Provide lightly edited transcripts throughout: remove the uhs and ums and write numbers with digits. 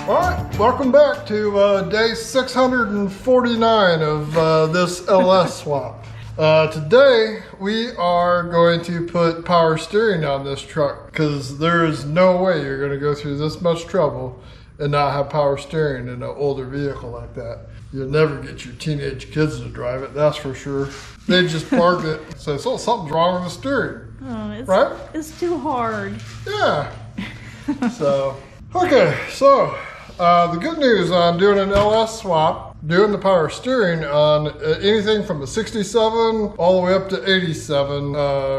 All right, welcome back to day 649 of this LS swap. Today we are going to put power steering on this truck because there is no way you're going to go through this much trouble and not have power steering in an older vehicle like that. You'll never get your teenage kids to drive it, that's for sure. They just park it and say, so something's wrong with the steering, right? It's too hard. Yeah. Okay, so the good news on doing an LS swap, doing the power steering on anything from a 67 all the way up to 87,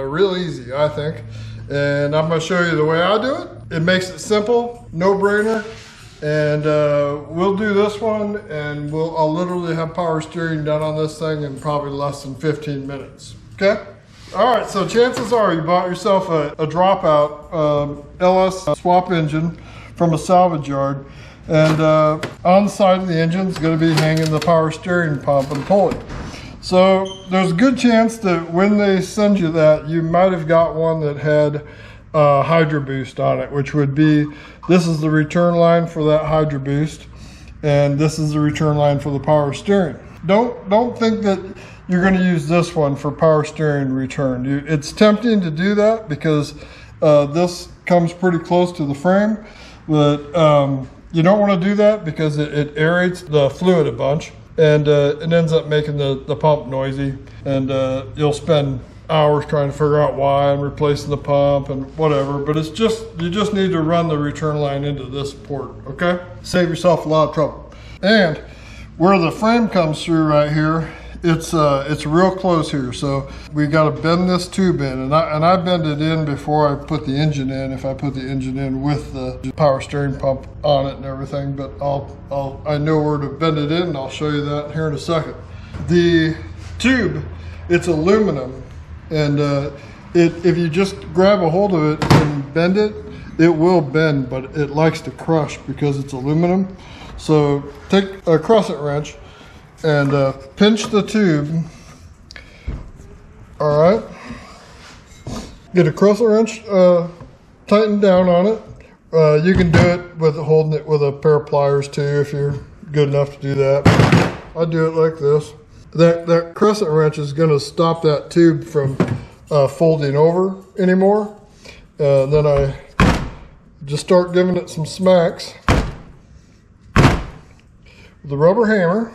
real easy, I think. And I'm going to show you the way I do it. It makes it simple, no-brainer. And we'll do this one, and I'll literally have power steering done on this thing in probably less than 15 minutes. Okay? All right, so chances are you bought yourself a dropout LS swap engine from a salvage yard, and on the side of the engine is going to be hanging the power steering pump and pulley. So there's a good chance that when they send you that, you might have got one that had Hydro Boost on it, which would be, this is the return line for that Hydro Boost, and this is the return line for the power steering. Don't think that you're going to use this one for power steering return. It's tempting to do that because this comes pretty close to the frame, but you don't want to do that because it aerates the fluid a bunch, and it ends up making the pump noisy, and you'll spend hours trying to figure out why and replacing the pump and whatever. But it's just, you just need to run the return line into this port, okay? Save yourself a lot of trouble. And where the frame comes through right here, it's real close here, so we got to bend this tube in, and I bend it in before I put the engine in, if I put the engine in with the power steering pump on it and everything. But I know where to bend it in, and I'll show you that here in a second. The tube, it's aluminum, and if you just grab a hold of it and bend it, it will bend, but it likes to crush because it's aluminum. So take a crescent wrench and pinch the tube. All right, get a crescent wrench tightened down on it. You can do it with holding it with a pair of pliers too if you're good enough to do that. I do it like this. That crescent wrench is going to stop that tube from folding over anymore. Then I just start giving it some smacks with the rubber hammer.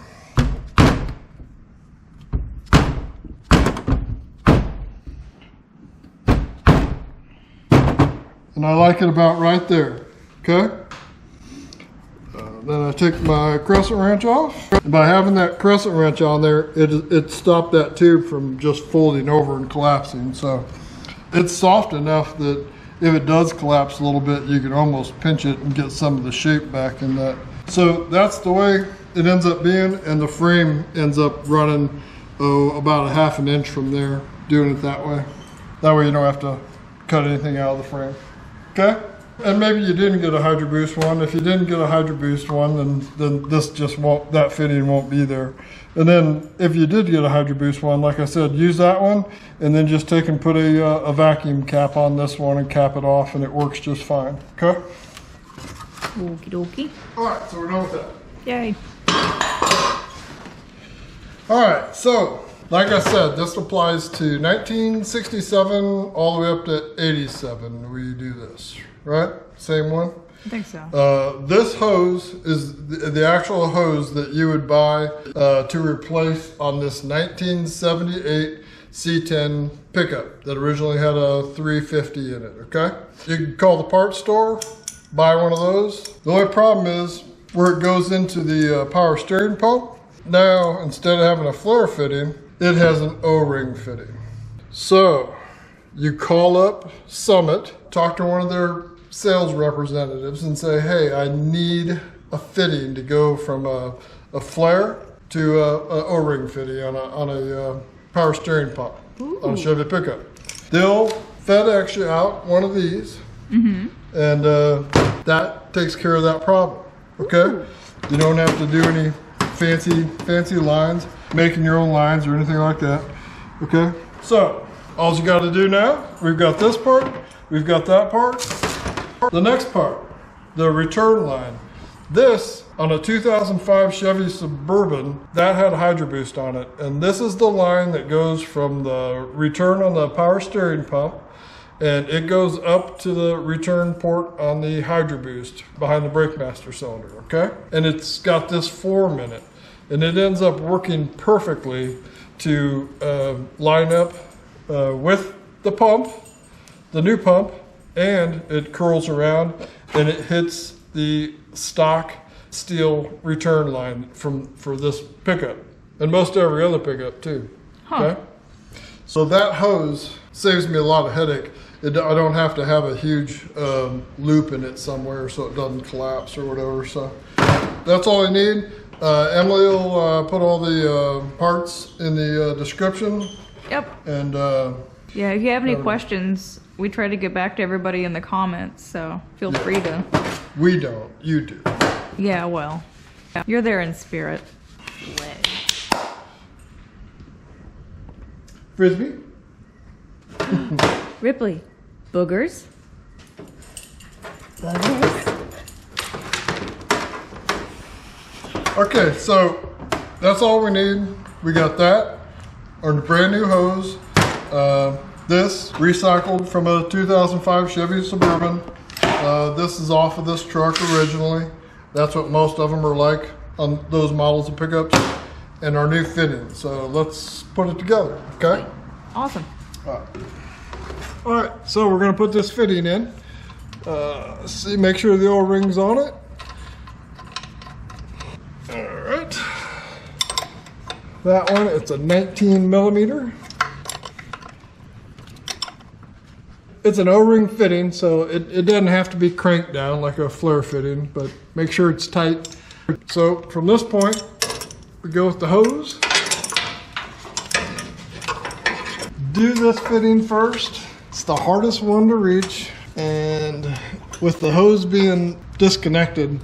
And I like it about right there, okay? Then I take my crescent wrench off. And by having that crescent wrench on there, it stopped that tube from just folding over and collapsing. So it's soft enough that if it does collapse a little bit, you can almost pinch it and get some of the shape back in that. So that's the way it ends up being, and the frame ends up running about a ½ inch from there, doing it that way. That way you don't have to cut anything out of the frame. Okay? And maybe you didn't get a Hydro Boost one. If you didn't get a Hydro Boost one, then this just won't, that fitting won't be there. And then if you did get a Hydro Boost one, like I said, use that one, and then just take and put a vacuum cap on this one and cap it off, and it works just fine. Okay? Okie dokie. All right, so we're done with that. Yay. All right, so like I said, this applies to 1967 all the way up to 87. We do this, right? Same one? I think so. This hose is the actual hose that you would buy to replace on this 1978 C10 pickup that originally had a 350 in it, okay? You can call the parts store, buy one of those. The only problem is where it goes into the power steering pump. Now, instead of having a flare fitting, it has an O-ring fitting. So you call up Summit, talk to one of their sales representatives and say, hey, I need a fitting to go from a flare to a O-ring fitting on a power steering pump. Ooh. On a Chevy pickup. They'll FedEx you out one of these, and that takes care of that problem, okay? Ooh. You don't have to do any fancy lines, making your own lines or anything like that, okay? So all you got to do now, we've got this part, we've got that part. The next part, the return line. This, on a 2005 Chevy Suburban, that had Hydro Boost on it. And this is the line that goes from the return on the power steering pump, and it goes up to the return port on the Hydro Boost behind the brake master cylinder, okay? And it's got this form in it. And it ends up working perfectly to line up with the pump, the new pump, and it curls around and it hits the stock steel return line for this pickup, and most every other pickup too. Okay, so that hose saves me a lot of headache. I don't have to have a huge loop in it somewhere so it doesn't collapse or whatever. So that's all I need. Emily will put all the parts in the description. Yep. And yeah, if you have any questions, we try to get back to everybody in the comments, so feel free to. We don't, you do. Yeah, well, you're there in spirit. Frisbee? Ripley. Boogers. Okay, so that's all we need. We got that. Our brand new hose. This recycled from a 2005 Chevy Suburban. This is off of this truck originally. That's what most of them are like on those models of pickups. And our new fitting. So let's put it together, okay? Awesome. All right, so we're gonna put this fitting in. See, make sure the O-ring's on it. All right. That one, it's a 19 millimeter. It's an O-ring fitting, so it doesn't have to be cranked down like a flare fitting, but make sure it's tight. So from this point, we go with the hose. Do this fitting first. It's the hardest one to reach, and with the hose being disconnected,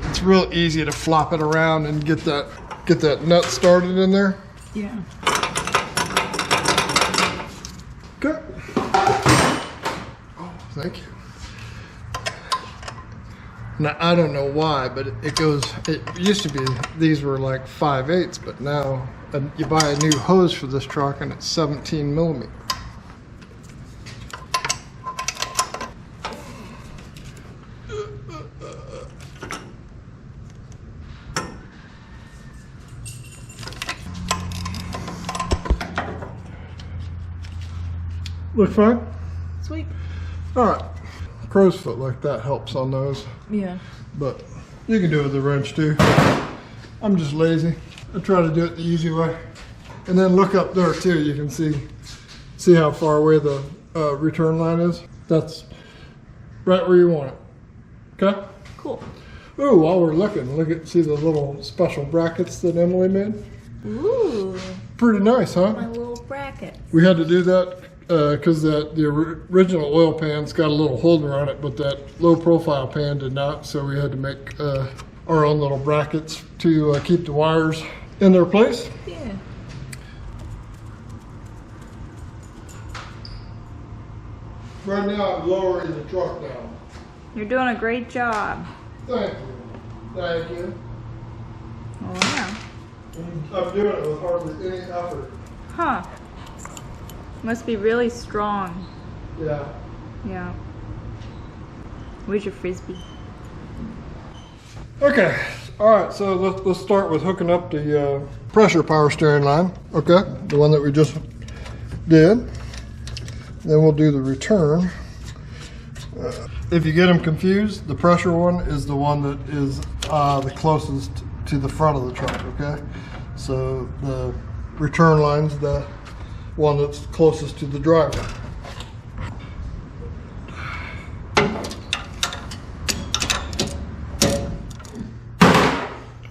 it's real easy to flop it around and get that nut started in there. Yeah. Okay. Oh, thank you. Now I don't know why, but it used to be these were like 5/8, but now you buy a new hose for this truck and it's 17 millimeter. Look fine? Sweet. All right. Crow's foot like that helps on those. Yeah. But you can do it with a wrench too. I'm just lazy. I try to do it the easy way. And then look up there too. You can see how far away the return line is. That's right where you want it. Okay? Cool. Ooh, while we're looking, see the little special brackets that Emily made? Ooh. Pretty nice, huh? My little bracket. We had to do that because the original oil pan's got a little holder on it, but that low profile pan did not, so we had to make our own little brackets to keep the wires in their place. Yeah. Right now I'm lowering the truck down. You're doing a great job. Thank you. Thank you. Oh, yeah. I'm doing it with hardly any effort. Huh. Must be really strong. Yeah. Yeah. Where's your Frisbee? Okay. All right. So let's start with hooking up the pressure power steering line. Okay. The one that we just did. Then we'll do the return. If you get them confused, the pressure one is the one that is the closest to the front of the truck. Okay. So the return line's the one that's closest to the driver.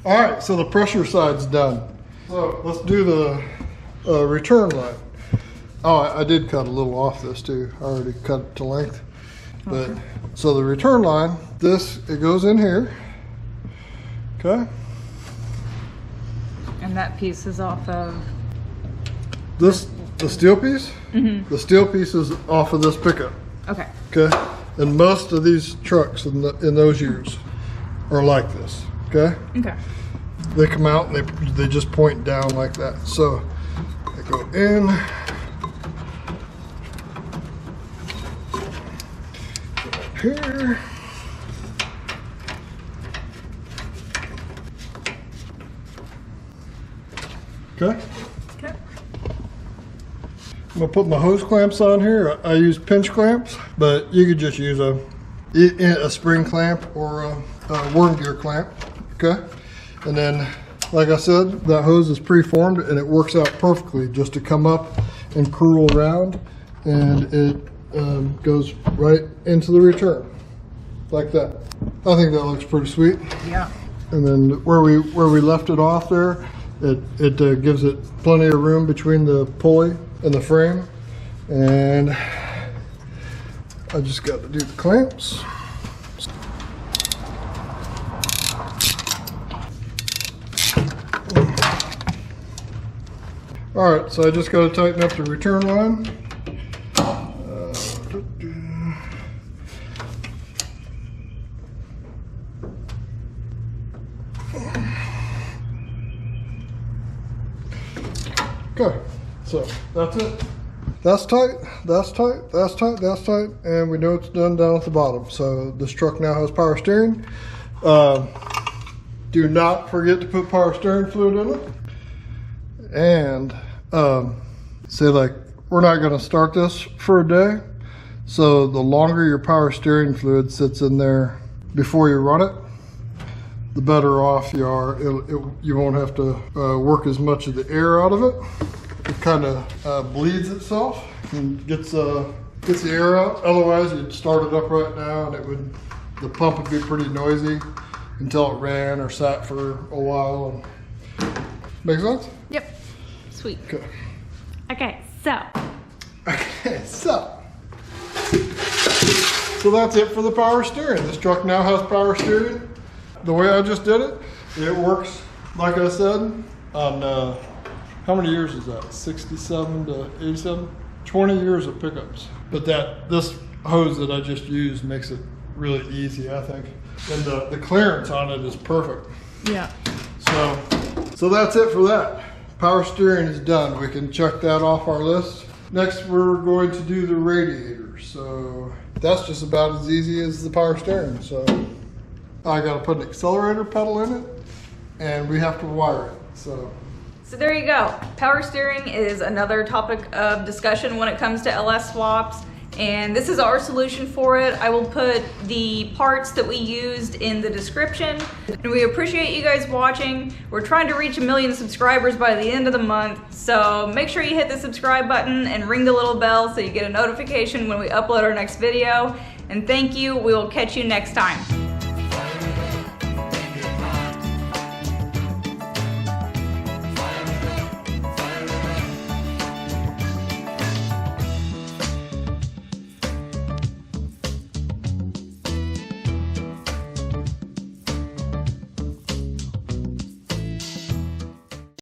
All right, so the pressure side's done. So let's do the return line. Oh, I did cut a little off this too. I already cut it to length. But okay. So the return line, it goes in here. Okay. And that piece is off of the steel piece? Mm-hmm. The steel piece is off of this pickup. Okay. Okay. And most of these trucks in those years are like this, okay? Okay. They come out and they just point down like that. So they go in. Here. Okay. Okay. I'm gonna put my hose clamps on here. I use pinch clamps, but you could just use a spring clamp or a worm gear clamp, okay? And then, like I said, that hose is preformed and it works out perfectly just to come up and curl around, and it goes right into the return, like that. I think that looks pretty sweet. Yeah. And then where we left it off there, it gives it plenty of room between the pulley and the frame. And I just got to do the clamps. All right, so I just got to tighten up the return line. Okay, so that's it. That's tight, that's tight, that's tight, that's tight, and we know it's done down at the bottom. So this truck now has power steering. Do not forget to put power steering fluid in it. And say like, we're not gonna start this for a day. So the longer your power steering fluid sits in there before you run it, the better off you are. You won't have to work as much of the air out of it. It kind of bleeds itself and gets the air out. Otherwise, you'd start it up right now and the pump would be pretty noisy until it ran or sat for a while. Make sense? Yep. Sweet. Okay. Okay, so. Okay, so that's it for the power steering. This truck now has power steering. The way I just did it, it works, like I said, on, how many years is that? 67 to 87? 20 years of pickups. But this hose that I just used makes it really easy, I think. And the clearance on it is perfect. Yeah. So that's it for that. Power steering is done. We can check that off our list. Next, we're going to do the radiator. So that's just about as easy as the power steering. So I got to put an accelerator pedal in it, and we have to wire it. So there you go. Power steering is another topic of discussion when it comes to LS swaps, and this is our solution for it. I will put the parts that we used in the description. And we appreciate you guys watching. We're trying to reach 1 million subscribers by the end of the month, so make sure you hit the subscribe button and ring the little bell so you get a notification when we upload our next video. And thank you. We will catch you next time.